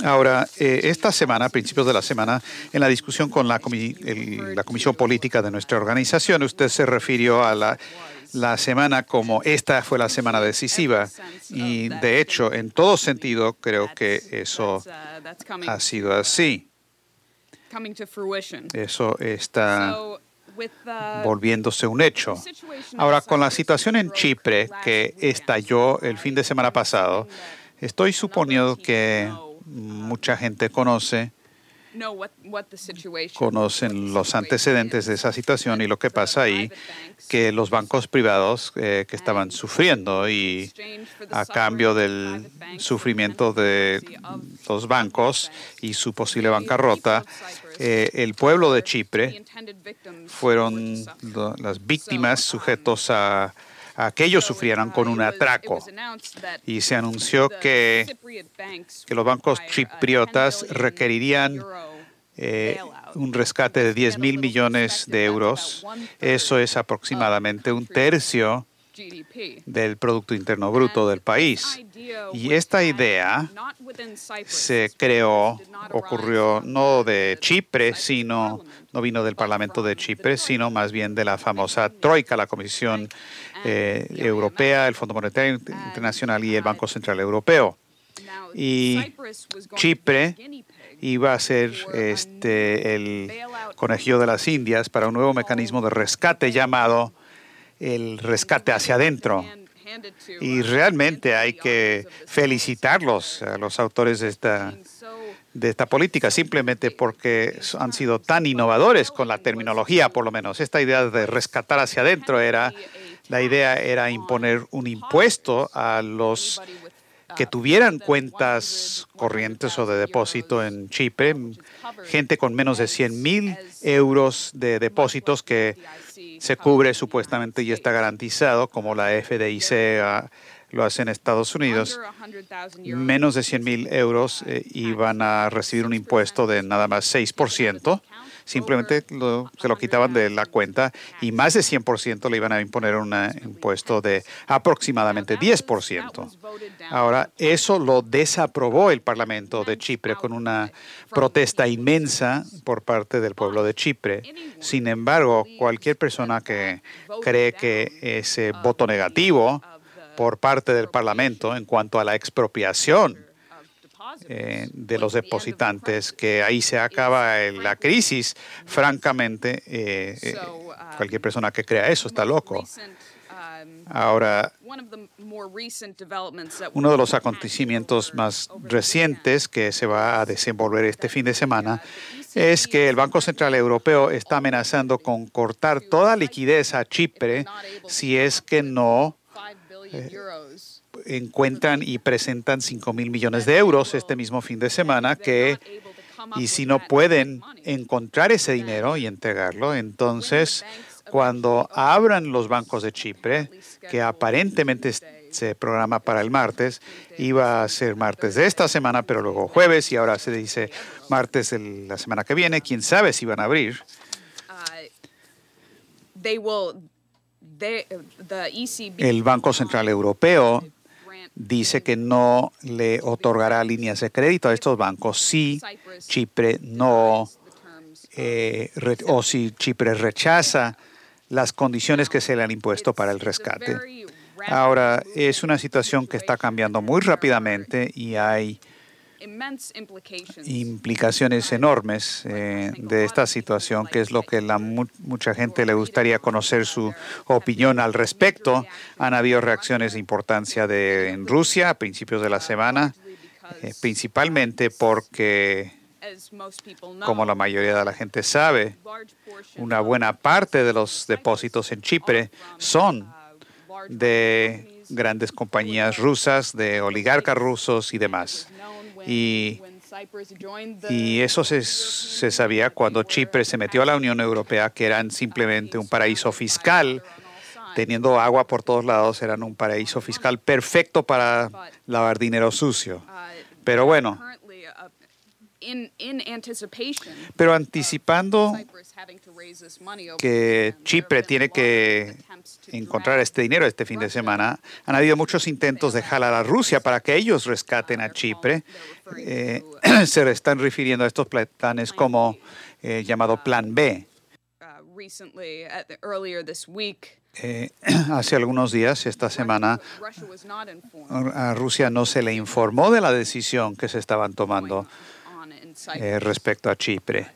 Ahora, esta semana, a principios de la semana, en la discusión con la Comisión Política de nuestra organización, usted se refirió a la semana como esta fue la semana decisiva. Y, de hecho, en todo sentido, creo que eso ha sido así. Eso está volviéndose un hecho. Ahora, con la situación en Chipre que estalló el fin de semana pasado, estoy suponiendo que mucha gente conocen los antecedentes de esa situación y lo que pasa ahí, que los bancos privados que estaban sufriendo y a cambio del sufrimiento de los bancos y su posible bancarrota, el pueblo de Chipre fueron las víctimas sujetos a que ellos sufrieran con un atraco. Y se anunció que los bancos chipriotas requerirían un rescate de 10.000 millones de euros. Eso es aproximadamente un tercio del Producto Interno Bruto del país. Y esta idea ocurrió no de Chipre, no vino del Parlamento de Chipre, sino más bien de la famosa Troika, la Comisión Europea, el Fondo Monetario Internacional y el Banco Central Europeo. Y Chipre iba a ser el conejillo de las Indias para un nuevo mecanismo de rescate llamado el rescate hacia adentro. Y realmente hay que felicitarlos a los autores de esta política, simplemente porque han sido tan innovadores con la terminología, por lo menos. Esta idea de rescatar hacia adentro la idea era imponer un impuesto a los que tuvieran cuentas corrientes o de depósito en Chipre, gente con menos de 100.000 euros de depósitos que se cubre supuestamente y está garantizado, como la FDIC lo hace en Estados Unidos. Menos de 100.000 euros iban a recibir un impuesto de nada más 6%. Simplemente se lo quitaban de la cuenta y más de 100% le iban a imponer un impuesto de aproximadamente 10%. Ahora, eso lo desaprobó el Parlamento de Chipre con una protesta inmensa por parte del pueblo de Chipre. Sin embargo, cualquier persona que cree que ese voto negativo por parte del Parlamento en cuanto a la expropiación de los depositantes, que ahí se acaba la crisis, francamente, cualquier persona que crea eso está loco. Ahora, uno de los acontecimientos más recientes que se va a desenvolver este fin de semana es que el Banco Central Europeo está amenazando con cortar toda liquidez a Chipre si es que no encuentran y presentan 5.000 millones de euros este mismo fin de semana, y si no pueden encontrar ese dinero y entregarlo, entonces cuando abran los bancos de Chipre, que aparentemente se programa para el martes, iba a ser martes de esta semana, pero luego jueves, y ahora se dice martes de la semana que viene, quién sabe si van a abrir. El Banco Central Europeo dice que no le otorgará líneas de crédito a estos bancos si Chipre o si Chipre rechaza las condiciones que se le han impuesto para el rescate. Ahora, es una situación que está cambiando muy rápidamente y hay implicaciones enormes de esta situación, que es lo que mucha gente le gustaría conocer su opinión al respecto. Han habido reacciones de importancia en Rusia a principios de la semana, principalmente porque, como la mayoría de la gente sabe, una buena parte de los depósitos en Chipre son de grandes compañías rusas, de oligarcas rusos y demás. Y eso se sabía cuando Chipre se metió a la Unión Europea, que eran simplemente un paraíso fiscal, teniendo agua por todos lados, eran un paraíso fiscal perfecto para lavar dinero sucio. Pero bueno, Pero anticipando que Chipre tiene que encontrar este dinero este fin de semana, han habido muchos intentos de jalar a Rusia para que ellos rescaten a Chipre. Se le están refiriendo a estos planes como llamado Plan B. Hace algunos días, esta semana, a Rusia no se le informó de la decisión que se estaban tomando respecto a Chipre.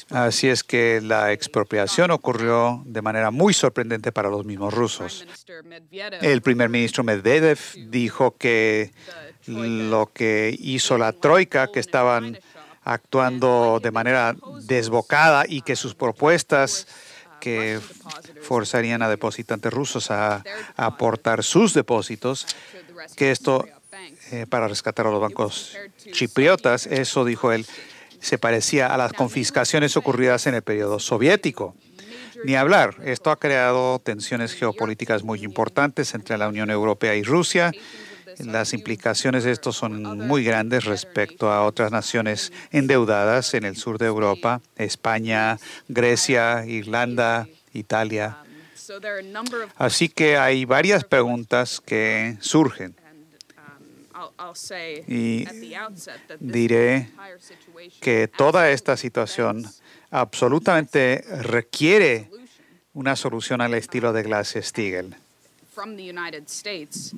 Así es que la expropiación ocurrió de manera muy sorprendente para los mismos rusos. El primer ministro Medvedev dijo que lo que hizo la troika, que estaban actuando de manera desbocada y que sus propuestas que forzarían a depositantes rusos a aportar sus depósitos, que esto para rescatar a los bancos chipriotas, eso, dijo él, se parecía a las confiscaciones ocurridas en el periodo soviético. Ni hablar, esto ha creado tensiones geopolíticas muy importantes entre la Unión Europea y Rusia. Las implicaciones de esto son muy grandes respecto a otras naciones endeudadas en el sur de Europa, España, Grecia, Irlanda, Italia. Así que hay varias preguntas que surgen. Y diré que toda esta situación absolutamente requiere una solución al estilo de Glass-Steagall.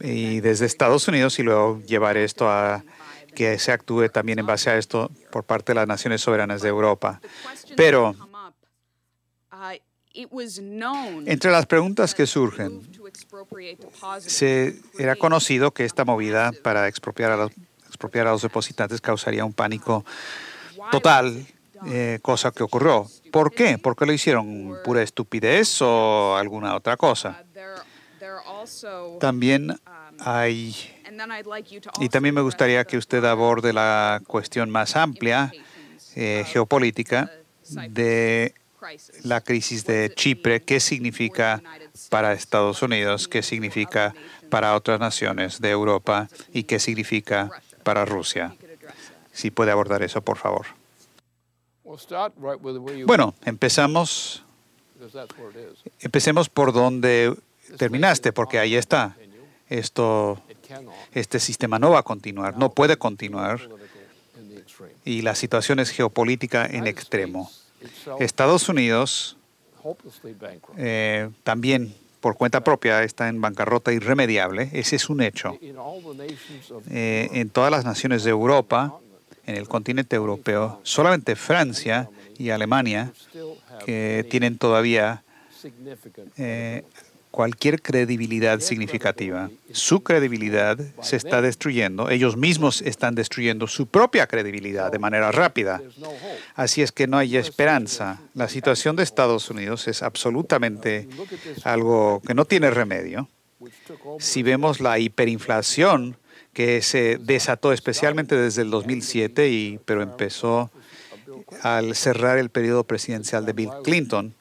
Y desde Estados Unidos, y luego llevar esto a que se actúe también en base a esto por parte de las naciones soberanas de Europa. Pero entre las preguntas que surgen, era conocido que esta movida para expropiar a los depositantes causaría un pánico total, cosa que ocurrió. ¿Por qué? ¿Por qué lo hicieron? ¿Pura estupidez o alguna otra cosa? También hay, y también me gustaría que usted aborde la cuestión más amplia, geopolítica, de la crisis de Chipre, qué significa para Estados Unidos, qué significa para otras naciones de Europa y qué significa para Rusia. Si puede abordar eso, por favor. Bueno, empecemos por donde terminaste, porque ahí está. Este sistema no va a continuar, no puede continuar, y la situación es geopolítica en extremo. Estados Unidos también, por cuenta propia, está en bancarrota irremediable. Ese es un hecho. En todas las naciones de Europa, en el continente europeo, solamente Francia y Alemania, que tienen todavía cualquier credibilidad significativa. Su credibilidad se está destruyendo. Ellos mismos están destruyendo su propia credibilidad de manera rápida. Así es que no hay esperanza. La situación de Estados Unidos es absolutamente algo que no tiene remedio. Si vemos la hiperinflación que se desató especialmente desde el 2007, pero empezó al cerrar el periodo presidencial de Bill Clinton,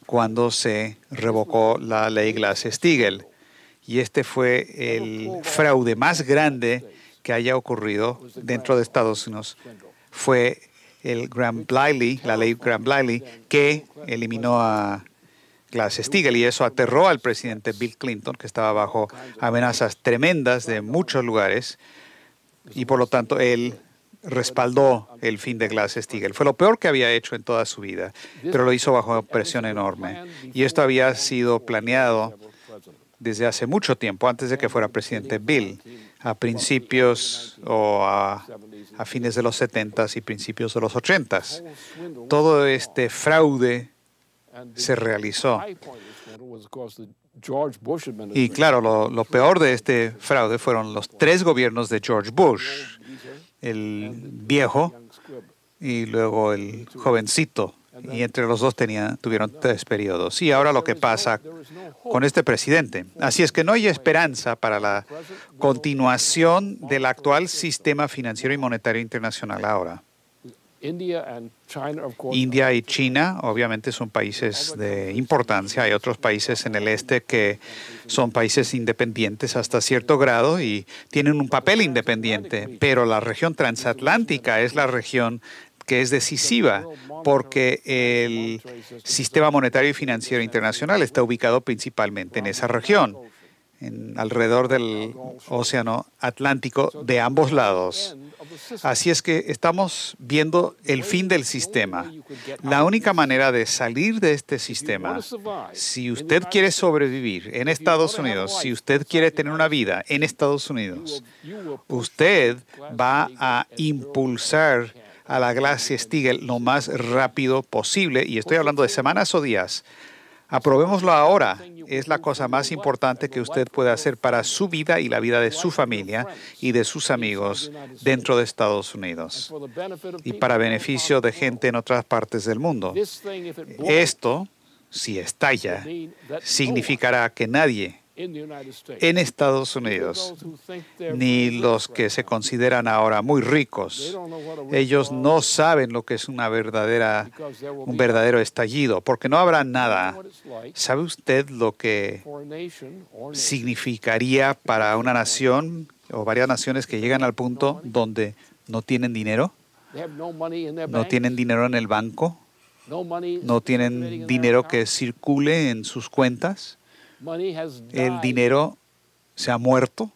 cuando se revocó la ley Glass-Steagall. Y este fue el fraude más grande que haya ocurrido dentro de Estados Unidos. Fue el Graham-Bliley, la ley Graham-Bliley, que eliminó a Glass-Steagall, y eso aterró al presidente Bill Clinton, que estaba bajo amenazas tremendas de muchos lugares, y por lo tanto él respaldó el fin de Glass-Steagall. Fue lo peor que había hecho en toda su vida, pero lo hizo bajo presión enorme. Y esto había sido planeado desde hace mucho tiempo, antes de que fuera presidente Bill, a principios o a fines de los 70s y principios de los 80s. Todo este fraude se realizó. Y claro, lo peor de este fraude fueron los 3 gobiernos de George Bush, el viejo y luego el jovencito. Y entre los dos tuvieron 3 periodos. Y ahora lo que pasa con este presidente. Así es que no hay esperanza para la continuación del actual sistema financiero y monetario internacional ahora. India y China obviamente son países de importancia. Hay otros países en el este que son países independientes hasta cierto grado y tienen un papel independiente, pero la región transatlántica es la región que es decisiva porque el sistema monetario y financiero internacional está ubicado principalmente en esa región, alrededor del Océano Atlántico de ambos lados. Así es que estamos viendo el fin del sistema. La única manera de salir de este sistema, si usted quiere sobrevivir en Estados Unidos, si usted quiere tener una vida en Estados Unidos, usted va a impulsar a la Glass-Steagall lo más rápido posible, y estoy hablando de semanas o días. Aprobémoslo ahora. Es la cosa más importante que usted puede hacer para su vida y la vida de su familia y de sus amigos dentro de Estados Unidos y para beneficio de gente en otras partes del mundo. Esto, si estalla, significará que nadie en Estados Unidos, ni los que se consideran ahora muy ricos, ellos no saben lo que es un verdadero estallido, porque no habrá nada. ¿Sabe usted lo que significaría para una nación o varias naciones que llegan al punto donde no tienen dinero? No tienen dinero en el banco, no tienen dinero que circule en sus cuentas. El dinero se ha muerto.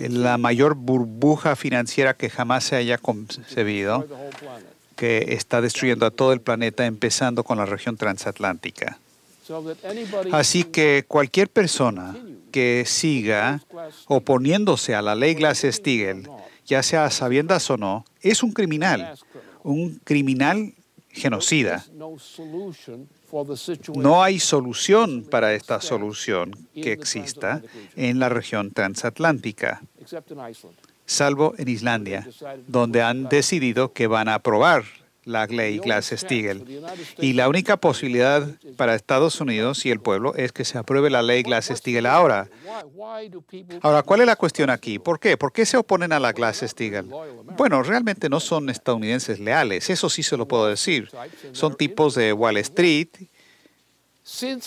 La mayor burbuja financiera que jamás se haya concebido, que está destruyendo a todo el planeta, empezando con la región transatlántica. Así que cualquier persona que siga oponiéndose a la ley Glass-Steagall, ya sea a sabiendas o no, es un criminal genocida. No hay solución para esta solución que exista en la región transatlántica, salvo en Islandia, donde han decidido que van a aprobar la ley Glass-Steagall. Y la única posibilidad para Estados Unidos y el pueblo es que se apruebe la ley Glass-Steagall ahora. Ahora, ¿cuál es la cuestión aquí? ¿Por qué? ¿Por qué se oponen a la Glass-Steagall? Bueno, realmente no son estadounidenses leales, eso sí se lo puedo decir. Son tipos de Wall Street.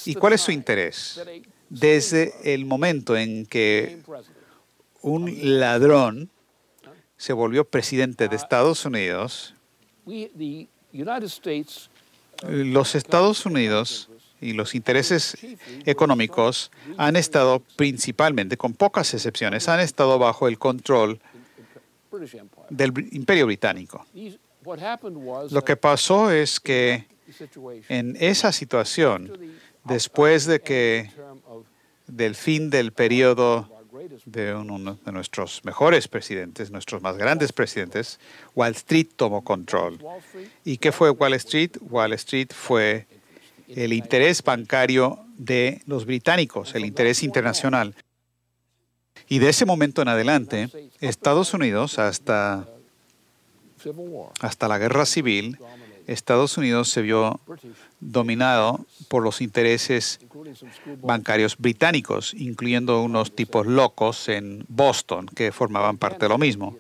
¿Y cuál es su interés? Desde el momento en que un ladrón se volvió presidente de Estados Unidos, los Estados Unidos y los intereses económicos han estado principalmente, con pocas excepciones, han estado bajo el control del Imperio Británico. Lo que pasó es que en esa situación, después del fin del periodo de uno de nuestros mejores presidentes, nuestros más grandes presidentes, Wall Street tomó control. ¿Y qué fue Wall Street? Wall Street fue el interés bancario de los británicos, el interés internacional. Y de ese momento en adelante, Estados Unidos, hasta la guerra civil, Estados Unidos se vio dominado por los intereses bancarios británicos, incluyendo unos tipos locos en Boston que formaban parte de lo mismo.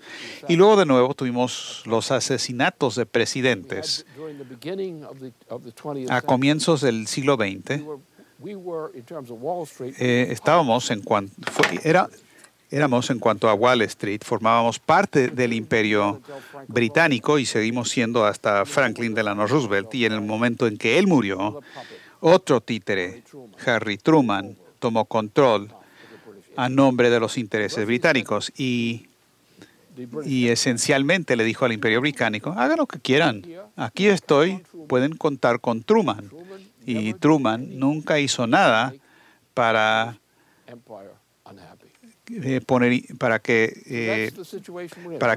Y luego de nuevo tuvimos los asesinatos de presidentes. A comienzos del siglo XX, éramos en cuanto a Wall Street, formábamos parte del imperio británico y seguimos siendo hasta Franklin Delano Roosevelt. Y en el momento en que él murió, otro títere, Harry Truman, tomó control a nombre de los intereses británicos y esencialmente le dijo al imperio británico, hagan lo que quieran, aquí estoy, pueden contar con Truman. Y Truman nunca hizo nada para que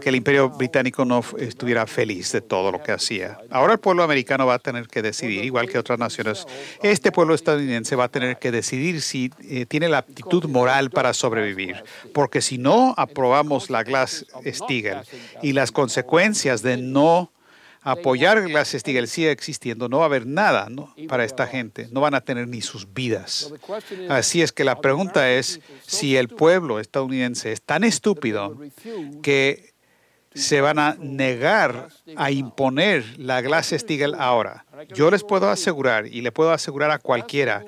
el imperio británico no estuviera feliz de todo lo que hacía. Ahora el pueblo americano va a tener que decidir, igual que otras naciones, este pueblo estadounidense va a tener que decidir si tiene la aptitud moral para sobrevivir. Porque si no aprobamos la Glass-Steagall y las consecuencias de no apoyar Glass-Steagall sigue existiendo, no va a haber nada, ¿no?, para esta gente. No van a tener ni sus vidas. Así es que la pregunta es si el pueblo estadounidense es tan estúpido que se van a negar a imponer la Glass-Steagall ahora. Yo les puedo asegurar, y le puedo asegurar a cualquiera,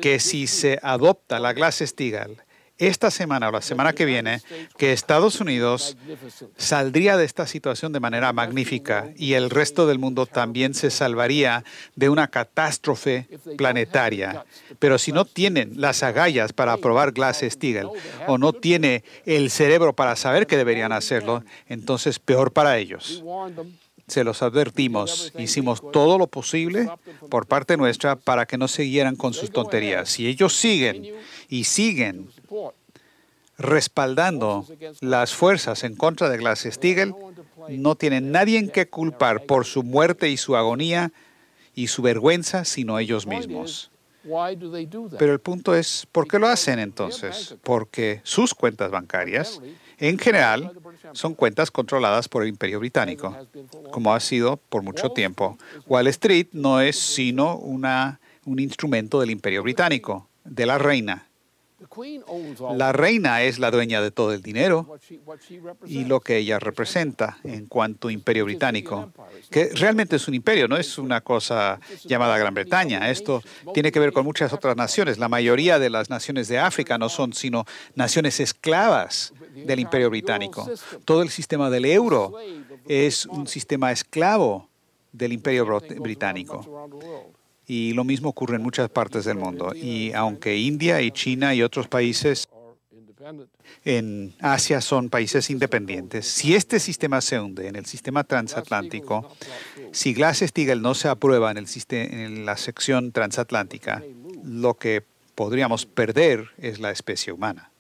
que si se adopta la Glass-Steagall esta semana o la semana que viene, que Estados Unidos saldría de esta situación de manera magnífica y el resto del mundo también se salvaría de una catástrofe planetaria. Pero si no tienen las agallas para aprobar Glass-Steagall o no tiene el cerebro para saber que deberían hacerlo, entonces peor para ellos. Se los advertimos, hicimos todo lo posible por parte nuestra para que no siguieran con sus tonterías. Si ellos siguen y siguen respaldando las fuerzas en contra de Glass-Steagall, no tienen nadie en que culpar por su muerte y su agonía y su vergüenza, sino ellos mismos. Pero el punto es, ¿por qué lo hacen entonces? Porque sus cuentas bancarias, en general, son cuentas controladas por el Imperio Británico, como ha sido por mucho tiempo. Wall Street no es sino un instrumento del Imperio Británico, de la reina. La reina es la dueña de todo el dinero y lo que ella representa en cuanto a imperio británico, que realmente es un imperio, no es una cosa llamada Gran Bretaña. Esto tiene que ver con muchas otras naciones. La mayoría de las naciones de África no son sino naciones esclavas del imperio británico. Todo el sistema del euro es un sistema esclavo del imperio británico. Y lo mismo ocurre en muchas partes del mundo. Y aunque India y China y otros países en Asia son países independientes, si este sistema se hunde en el sistema transatlántico, si Glass-Steagall no se aprueba en la sección transatlántica, lo que podríamos perder es la especie humana.